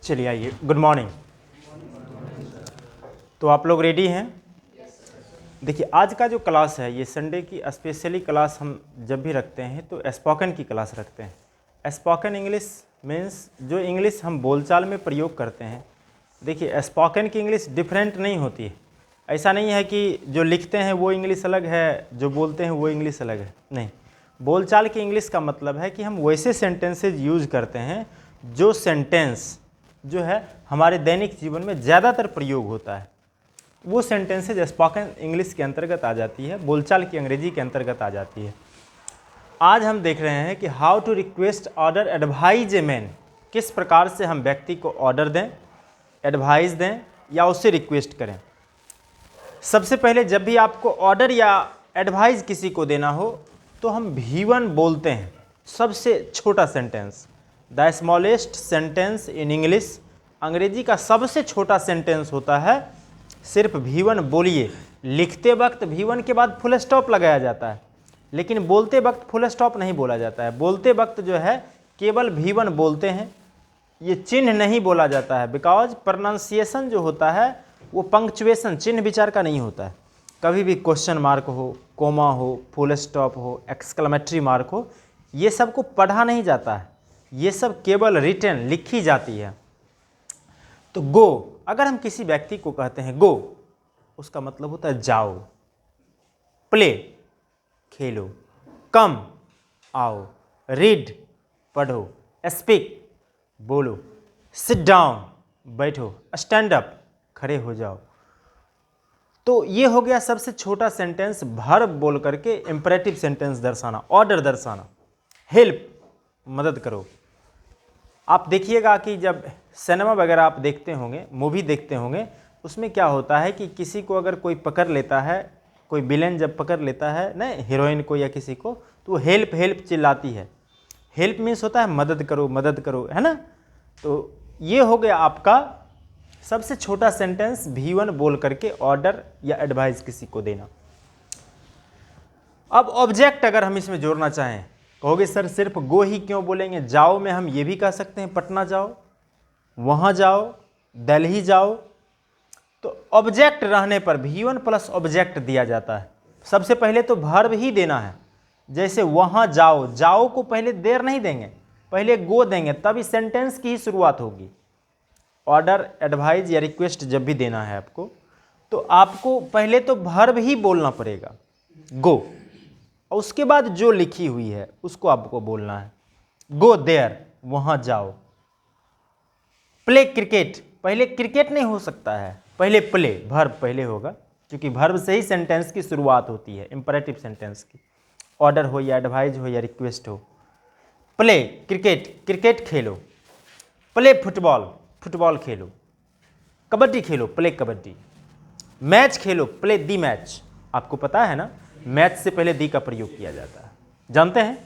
चलिए आइए, good morning. तो आप लोग रेडी हैं? देखिए, आज का जो क्लास है ये संडे की स्पेशली क्लास हम जब भी रखते हैं तो स्पोकन की क्लास रखते हैं। स्पोकन इंग्लिश मीन्स जो इंग्लिश हम बोलचाल में प्रयोग करते हैं। देखिए, स्पोकन की इंग्लिश डिफरेंट नहीं होती है। ऐसा नहीं है कि जो लिखते हैं वो इंग्लिश अलग है, जो बोलते हैं वो इंग्लिश अलग है। नहीं, बोलचाल की इंग्लिश का मतलब है कि हम वैसे सेंटेंसेज यूज करते हैं जो सेंटेंस जो है हमारे दैनिक जीवन में ज़्यादातर प्रयोग होता है। वो सेंटेंसेज स्पोकन इंग्लिश के अंतर्गत आ जाती है, बोलचाल की अंग्रेजी के अंतर्गत आ जाती है। आज हम देख रहे हैं कि how to request order advise a man. किस प्रकार से हम व्यक्ति को ऑर्डर दें, एडवाइस दें या उससे रिक्वेस्ट करें। सबसे पहले जब भी आपको ऑर्डर या एडवाइस किसी को देना हो तो हम V1 बोलते हैं, सबसे छोटा sentence. The smallest sentence in English, अंग्रेजी का सबसे छोटा सेंटेंस होता है सिर्फ V1 बोलिए। लिखते वक्त V1 के बाद फुल स्टॉप लगाया जाता है, लेकिन बोलते वक्त फुल स्टॉप नहीं बोला जाता है। बोलते वक्त जो है केवल V1 बोलते हैं, ये चिन्ह नहीं बोला जाता है। बिकॉज प्रोनाउंसिएशन जो होता है वो पंक्चुएशन, चिन्ह विचार का नहीं होता है। कभी भी क्वेश्चन मार्क हो, कोमा हो, फुल स्टॉप हो, एक्सक्लेमेटरी मार्क हो, ये सब को पढ़ा नहीं जाता है, ये सब केवल रिटन लिखी जाती है। तो गो, अगर हम किसी व्यक्ति को कहते हैं गो, उसका मतलब होता है जाओ। प्ले, खेलो। कम, आओ। रीड, पढ़ो। स्पीक, बोलो। सिट डाउन, बैठो। स्टैंड अप, खड़े हो जाओ। तो ये हो गया सबसे छोटा सेंटेंस, वर्ब बोल करके इंपरेटिव सेंटेंस दर्शाना, ऑर्डर दर्शाना। हेल्प, मदद करो। आप देखिएगा कि जब सिनेमा वगैरह आप देखते होंगे, मूवी देखते होंगे, उसमें क्या होता है कि किसी को अगर कोई पकड़ लेता है, कोई विलेन जब पकड़ लेता है ना हीरोइन को या किसी को, तो वो हेल्प हेल्प चिल्लाती है। हेल्प मीन्स होता है मदद करो, मदद करो, है ना। तो ये हो गया आपका सबसे छोटा सेंटेंस, V1 बोल करके ऑर्डर या एडवाइस किसी को देना। अब ऑब्जेक्ट अगर हम इसमें जोड़ना चाहें, कहोगे सर सिर्फ गो ही क्यों बोलेंगे? जाओ में हम ये भी कह सकते हैं पटना जाओ, वहाँ जाओ, दिल्ली जाओ। तो ऑब्जेक्ट रहने पर V1 प्लस ऑब्जेक्ट दिया जाता है। सबसे पहले तो वर्ब ही देना है। जैसे वहाँ जाओ, जाओ को पहले देर नहीं देंगे, पहले गो देंगे, तब इस सेंटेंस की ही शुरुआत होगी। ऑर्डर, एडवाइस या रिक्वेस्ट जब भी देना है आपको, तो आपको पहले तो वर्ब ही बोलना पड़ेगा, गो, और उसके बाद जो लिखी हुई है उसको आपको बोलना है। गो देयर, वहाँ जाओ। प्ले क्रिकेट, पहले क्रिकेट नहीं हो सकता है, पहले प्ले, वर्ब पहले होगा, क्योंकि वर्ब से ही सेंटेंस की शुरुआत होती है, इंपरेटिव सेंटेंस की। ऑर्डर हो या एडवाइस हो या रिक्वेस्ट हो। Play cricket, cricket Khelo. Play football, football Khelo. Kabaddi Khelo, play kabaddi. Match Khelo, play the match. आपको पता है ना, मैच से पहले दी का प्रयोग किया जाता है, जानते हैं?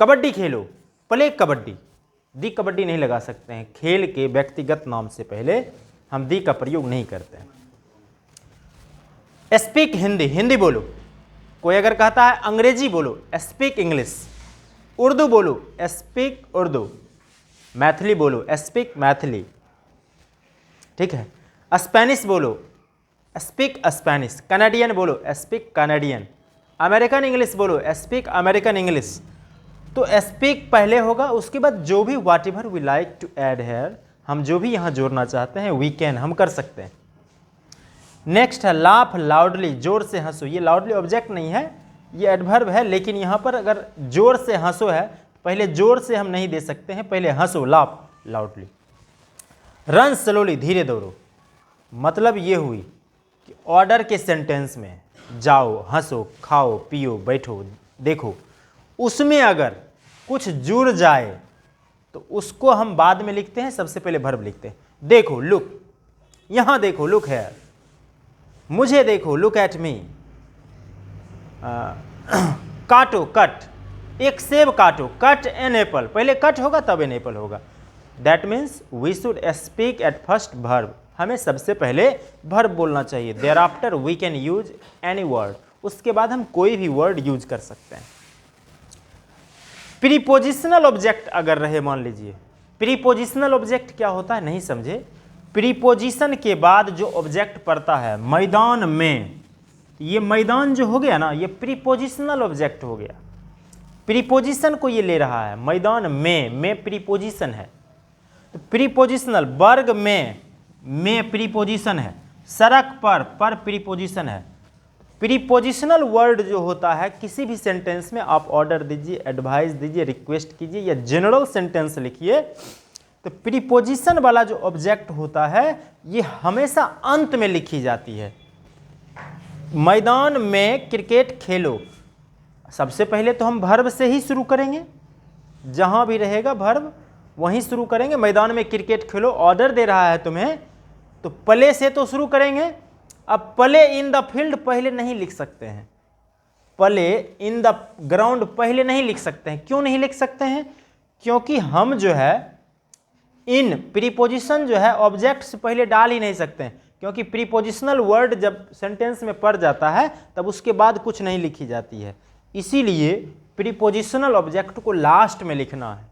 कबड्डी खेलो, प्ले कबड्डी। दी कबड्डी नहीं लगा सकते हैं, खेल के व्यक्तिगत नाम से पहले हम दी का प्रयोग नहीं करते हैं। स्पीक हिंदी, हिंदी बोलो। कोई अगर कहता है अंग्रेजी बोलो, स्पीक इंग्लिश। उर्दू बोलो, स्पीक उर्दू। मैथिली बोलो, स्पीक मैथिली। ठीक है। स्पेनिश बोलो, स्पीक स्पेनिश। कनाडियन बोलो, स्पीक कनाडियन। अमेरिकन इंग्लिश बोलो, स्पीक अमेरिकन इंग्लिश। तो स्पीक पहले होगा, उसके बाद जो भी whatever we like to add here, हम जो भी यहाँ जोड़ना चाहते हैं वी कैन, हम कर सकते हैं। नेक्स्ट है लाफ लाउडली, जोर से हंसो। ये लाउडली ऑब्जेक्ट नहीं है, ये एडवर्ब है, लेकिन यहाँ पर अगर जोर से हंसो है, पहले जोर से हम नहीं दे सकते हैं, पहले हंसो, लाफ लाउडली। रन स्लोली, धीरे दौड़ो। मतलब ये हुई कि ऑर्डर के सेंटेंस में जाओ, हंसो, खाओ, पियो, बैठो, देखो, उसमें अगर कुछ जुड़ जाए तो उसको हम बाद में लिखते हैं, सबसे पहले वर्ब लिखते हैं। देखो, लुक, यहाँ देखो, लुक है। मुझे देखो, लुक एट मी। काटो, कट, एक सेब काटो, कट एन एप्पल। पहले कट होगा तब एन एप्पल होगा। That means we should speak at first verb. हमें सबसे पहले वर्ब बोलना चाहिए। Thereafter we can use any word, उसके बाद हम कोई भी वर्ड यूज कर सकते हैं। प्रीपोजिशनल ऑब्जेक्ट अगर रहे, मान लीजिए प्रीपोजिशनल ऑब्जेक्ट क्या होता है नहीं समझे? प्रीपोजिशन के बाद जो ऑब्जेक्ट पड़ता है मैदान में, ये मैदान जो हो गया ना, ये प्रीपोजिशनल ऑब्जेक्ट हो गया। प्रीपोजिशन को ये ले रहा है, मैदान में प्रीपोजिशन है तो प्रीपोजिशनल। वर्ग में प्रीपोजिशन है। सड़क पर प्रीपोजिशन है। प्रीपोजिशनल वर्ड जो होता है किसी भी सेंटेंस में, आप ऑर्डर दीजिए, एडवाइस दीजिए, रिक्वेस्ट कीजिए या जनरल सेंटेंस लिखिए, तो प्रीपोजिशन वाला जो ऑब्जेक्ट होता है ये हमेशा अंत में लिखी जाती है। मैदान में क्रिकेट खेलो, सबसे पहले तो हम वर्ब से ही शुरू करेंगे, जहां भी रहेगा वर्ब वहीं शुरू करेंगे। मैदान में क्रिकेट खेलो ऑर्डर दे रहा है तुम्हें, तो प्ले से तो शुरू करेंगे। अब प्ले इन द फील्ड पहले नहीं लिख सकते हैं, प्ले इन द ग्राउंड पहले नहीं लिख सकते हैं। क्यों नहीं लिख सकते हैं? क्योंकि हम जो है इन प्रीपोजिशन जो है ऑब्जेक्ट से पहले डाल ही नहीं सकते हैं, क्योंकि प्रीपोजिशनल वर्ड जब सेंटेंस में पड़ जाता है तब उसके बाद कुछ नहीं लिखी जाती है। इसीलिए प्रीपोजिशनल ऑब्जेक्ट को लास्ट में लिखना है।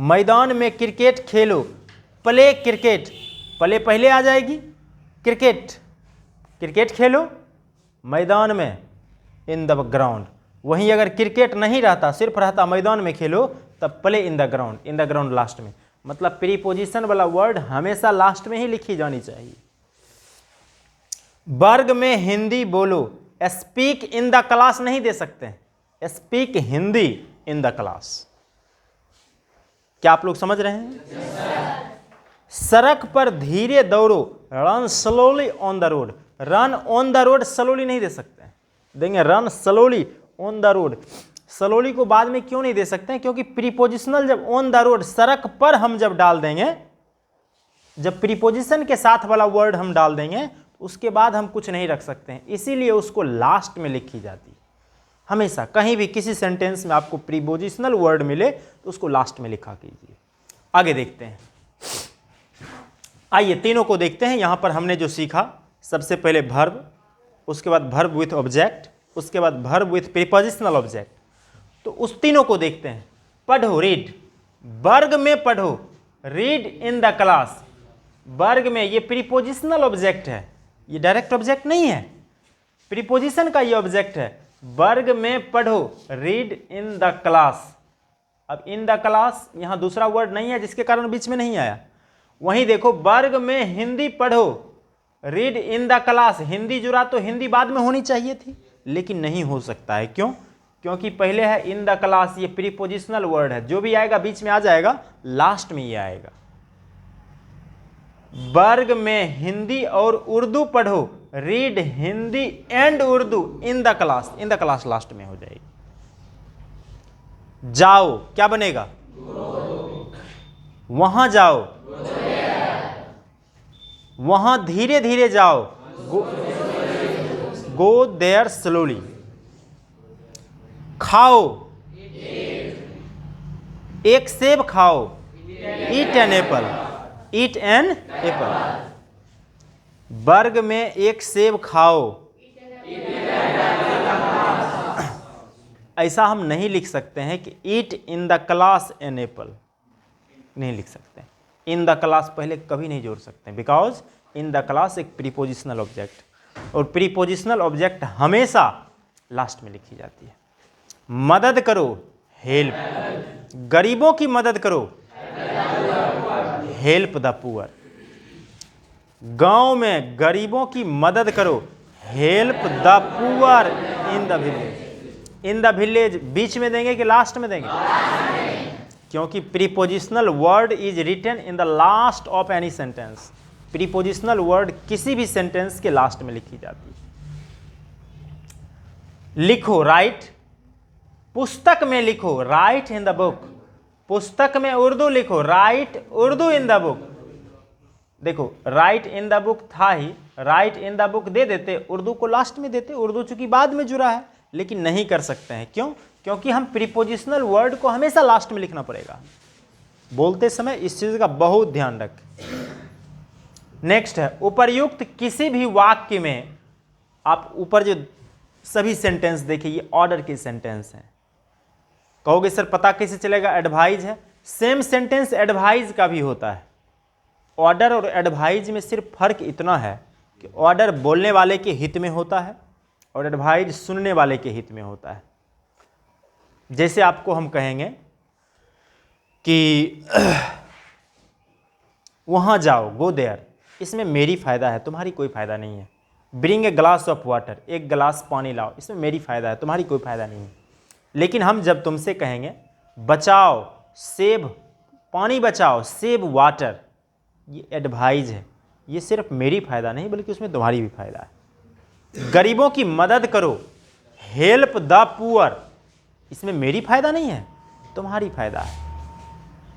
मैदान में क्रिकेट खेलो, प्ले क्रिकेट, प्ले पहले आ जाएगी, क्रिकेट खेलो मैदान में, इन द ग्राउंड। वहीं अगर क्रिकेट नहीं रहता, सिर्फ रहता मैदान में खेलो, तब play in the ground last में। मतलब प्रीपोजिशन वाला वर्ड हमेशा लास्ट में ही लिखी जानी चाहिए। वर्ग में हिंदी बोलो, स्पीक इन द क्लास नहीं दे सकते हैं, speak Hindi in the class. क्या आप लोग समझ रहे हैं? सड़क पर धीरे दौड़ो, run slowly on the road. Run on the road slowly नहीं दे सकते हैं, देंगे run slowly on the road. Slowly को बाद में क्यों नहीं दे सकते हैं? क्योंकि प्रीपोजिशनल जब ऑन द रोड, सड़क पर हम जब डाल देंगे, जब प्रीपोजिशन के साथ वाला वर्ड हम डाल देंगे, उसके बाद हम कुछ नहीं रख सकते हैं, इसीलिए उसको लास्ट में लिखी जाती है। हमेशा कहीं भी किसी सेंटेंस में आपको प्रीपोजिशनल वर्ड मिले तो उसको लास्ट में लिखा कीजिए। आगे देखते हैं, आइए तीनों को देखते हैं। यहां पर हमने जो सीखा, सबसे पहले वर्ब, उसके बाद वर्ब विथ ऑब्जेक्ट, उसके बाद वर्ब विथ प्रीपोजिशनल ऑब्जेक्ट। तो उस तीनों को देखते हैं। पढ़ो, रीड, वर्ग में पढ़ो, रीड इन द क्लास। वर्ग में ये प्रीपोजिशनल ऑब्जेक्ट है, ये डायरेक्ट ऑब्जेक्ट नहीं है, प्रीपोजिशन का ये ऑब्जेक्ट है। वर्ग में पढ़ो, रीड इन द क्लास। अब इन द क्लास यहां दूसरा वर्ड नहीं है जिसके कारण बीच में नहीं आया। वहीं देखो, वर्ग में हिंदी पढ़ो, read in the class. Hindi जुड़ा तो हिंदी बाद में होनी चाहिए थी, लेकिन नहीं हो सकता है। क्यों? क्योंकि पहले है इन द क्लास, ये प्रीपोजिशनल वर्ड है, जो भी आएगा बीच में आ जाएगा, लास्ट में ये आएगा। वर्ग में हिंदी और उर्दू पढ़ो, read Hindi and Urdu in the class. In the class last में हो जाएगी। जाओ क्या बनेगा? वहां जाओ, वहां धीरे धीरे जाओ, गो देयर स्लोली। खाओ, एक सेब खाओ, eat an apple, eat an apple. वर्ग में एक सेब खाओ, ऐसा हम नहीं लिख सकते हैं कि eat in the class an apple, नहीं लिख सकते। इन द क्लास पहले कभी नहीं जोड़ सकते, बिकॉज इन द क्लास एक प्रीपोजिशनल ऑब्जेक्ट, और प्रीपोजिशनल ऑब्जेक्ट हमेशा लास्ट में लिखी जाती है। मदद करो, हेल्प, गरीबों की मदद करो, हेल्प द पुअर। गांव में गरीबों की मदद करो, help the poor in the village. In the village बीच में देंगे कि लास्ट में देंगे? क्योंकि prepositional word is written in the last of any sentence. Prepositional word किसी भी सेंटेंस के लास्ट में लिखी जाती है। लिखो, राइट, पुस्तक में लिखो, राइट इन द बुक। पुस्तक में उर्दू लिखो, right Urdu in the book. देखो, राइट इन द बुक था ही, राइट इन द बुक दे देते, उर्दू को लास्ट में देते। उर्दू चूंकि बाद में जुड़ा है, लेकिन नहीं कर सकते हैं। क्यों? क्योंकि हम प्रीपोजिशनल वर्ड को हमेशा लास्ट में लिखना पड़ेगा। बोलते समय इस चीज का बहुत ध्यान रखें। नेक्स्ट है, उपर्युक्त किसी भी वाक्य में, आप ऊपर जो सभी सेंटेंस देखिए, ये ऑर्डर के सेंटेंस हैं। कहोगे सर पता कैसे चलेगा? एडवाइज है, सेम सेंटेंस एडवाइज का भी होता है। ऑर्डर और एडवाइज में सिर्फ फर्क इतना है कि ऑर्डर बोलने वाले के हित में होता है और एडवाइज सुनने वाले के हित में होता है। जैसे आपको हम कहेंगे कि वहाँ जाओ, गो देयर, इसमें मेरी फ़ायदा है, तुम्हारी कोई फ़ायदा नहीं है। Bring a glass of water, एक गिलास पानी लाओ, इसमें मेरी फ़ायदा है, तुम्हारी कोई फ़ायदा नहीं है। लेकिन हम जब तुमसे कहेंगे बचाओ, सेव, पानी बचाओ, सेव वाटर, ये एडवाइज है, ये सिर्फ मेरी फ़ायदा नहीं बल्कि उसमें तुम्हारी भी फ़ायदा है। गरीबों की मदद करो, हेल्प द पुअर, इसमें मेरी फ़ायदा नहीं है, तुम्हारी फ़ायदा है।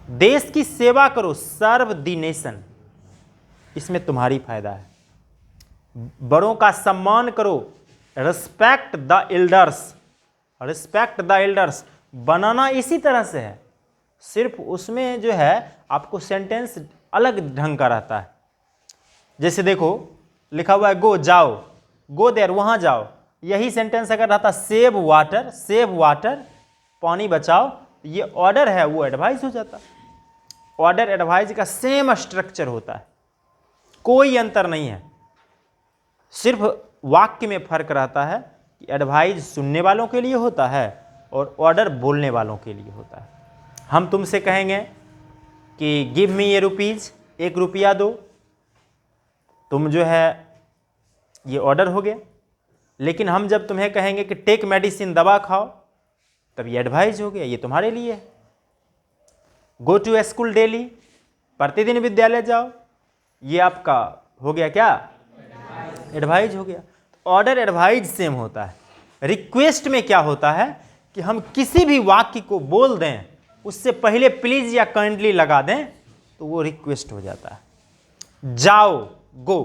देश की सेवा करो, सर्व द नेशन, इसमें तुम्हारी फ़ायदा है। बड़ों का सम्मान करो, respect the elders, respect the elders, बनाना इसी तरह से है, सिर्फ उसमें जो है आपको सेंटेंस अलग ढंग का रहता है। जैसे देखो लिखा हुआ है गो, जाओ, गो देयर, वहाँ जाओ, यही सेंटेंस अगर रहता सेव वाटर, सेव वाटर, पानी बचाओ, ये ऑर्डर है, वो एडवाइस हो जाता। ऑर्डर एडवाइस का सेम स्ट्रक्चर होता है, कोई अंतर नहीं है, सिर्फ वाक्य में फर्क रहता है कि एडवाइस सुनने वालों के लिए होता है और ऑर्डर बोलने वालों के लिए होता है। हम तुमसे कहेंगे कि गिव मी ए रुपीज़, 1 रुपया दो, तुम जो है ये ऑर्डर हो गया। लेकिन हम जब तुम्हें कहेंगे कि टेक मेडिसिन, दवा खाओ, तब ये एडवाइस हो गया, ये तुम्हारे लिए है। गो टू स्कूल डेली, प्रतिदिन विद्यालय जाओ, ये आपका हो गया क्या, एडवाइज हो गया। ऑर्डर एडवाइज सेम होता है। रिक्वेस्ट में क्या होता है कि हम किसी भी वाक्य को बोल दें, उससे पहले प्लीज या काइंडली लगा दें तो वो रिक्वेस्ट हो जाता है। जाओ, गो,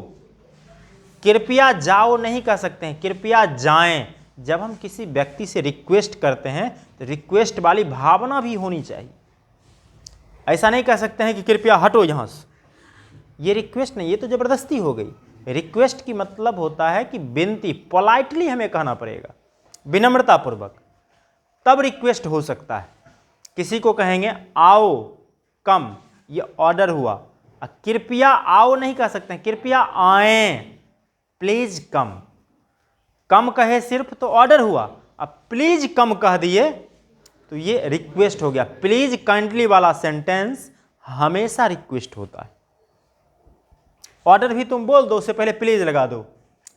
कृपया जाओ नहीं कह सकते हैं, कृपया जाएं। जब हम किसी व्यक्ति से रिक्वेस्ट करते हैं तो रिक्वेस्ट वाली भावना भी होनी चाहिए। ऐसा नहीं कह सकते हैं कि कृपया हटो यहाँ से, ये रिक्वेस्ट नहीं, ये तो ज़बरदस्ती हो गई। रिक्वेस्ट की मतलब होता है कि विनती, पोलाइटली हमें कहना पड़ेगा, विनम्रतापूर्वक, तब रिक्वेस्ट हो सकता है। किसी को कहेंगे आओ, कम, ये ऑर्डर हुआ। कृपया आओ नहीं कह सकते हैं, कृपया आएं, प्लीज कम। कम कहे सिर्फ तो ऑर्डर हुआ, अब प्लीज कम कह दिए तो ये रिक्वेस्ट हो गया। प्लीज काइंडली वाला सेंटेंस हमेशा रिक्वेस्ट होता है। ऑर्डर भी तुम बोल दो, उससे पहले प्लीज लगा दो।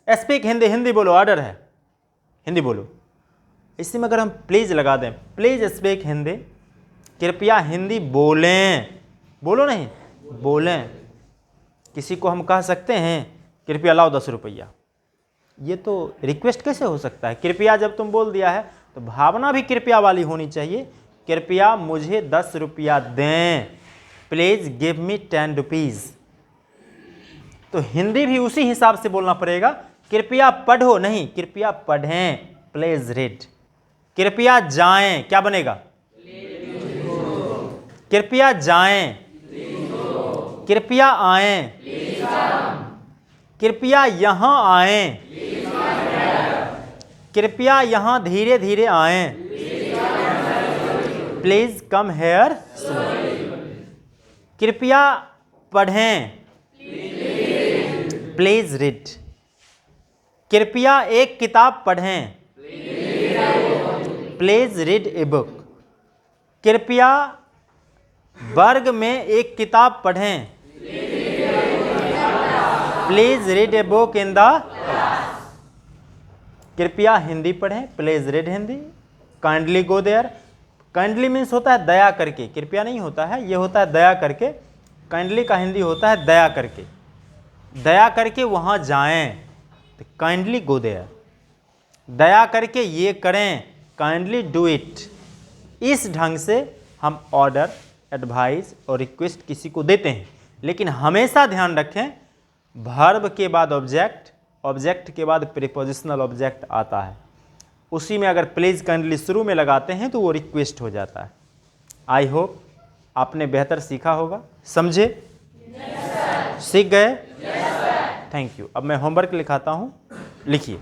स्पीक हिंदी, हिंदी बोलो, ऑर्डर है, हिंदी बोलो। इसी में अगर हम प्लीज लगा दें, प्लीज स्पीक हिंदी, कृपया हिंदी बोलें, बोलो नहीं, बोलें। किसी को हम कह सकते हैं कृपया लाओ 10 रुपया, ये तो रिक्वेस्ट कैसे हो सकता है? कृपया जब तुम बोल दिया है तो भावना भी कृपया वाली होनी चाहिए। कृपया मुझे 10 रुपया दें, प्लीज गिव मी 10 रुपीज़। तो हिंदी भी उसी हिसाब से बोलना पड़ेगा। कृपया पढ़ो नहीं, कृपया पढ़ें, प्लीज रीड। कृपया जाएं, क्या बनेगा? कृपया जाएं, कृपया आएं, कृपया यहां आएं, कृपया यहां धीरे धीरे आएं, प्लीज कम हेयर। कृपया पढ़ें, प्लीज रीड। कृपया एक किताब पढ़ें, प्लीज रीड ए बुक। कृपया वर्ग में एक किताब पढ़ें, please read a book in the class. कृपया हिंदी पढ़ें, please read Hindi. Kindly go there, kindly means होता है दया करके, कृपया नहीं होता है, ये होता है दया करके। काइंडली का हिंदी होता है दया करके, दया करके वहाँ जाएं, तो काइंडली गो देयर। दया करके ये करें, काइंडली डू इट। इस ढंग से हम ऑर्डर, एडवाइस और रिक्वेस्ट किसी को देते हैं। लेकिन हमेशा ध्यान रखें, वर्ब के बाद ऑब्जेक्ट, ऑब्जेक्ट के बाद प्रीपोजिशनल ऑब्जेक्ट आता है। उसी में अगर प्लीज काइंडली शुरू में लगाते हैं तो वो रिक्वेस्ट हो जाता है। आई होप आपने बेहतर सीखा होगा, समझे? सीख गए? Thank you. अब मैं होमवर्क लिखाता हूँ, लिखिए।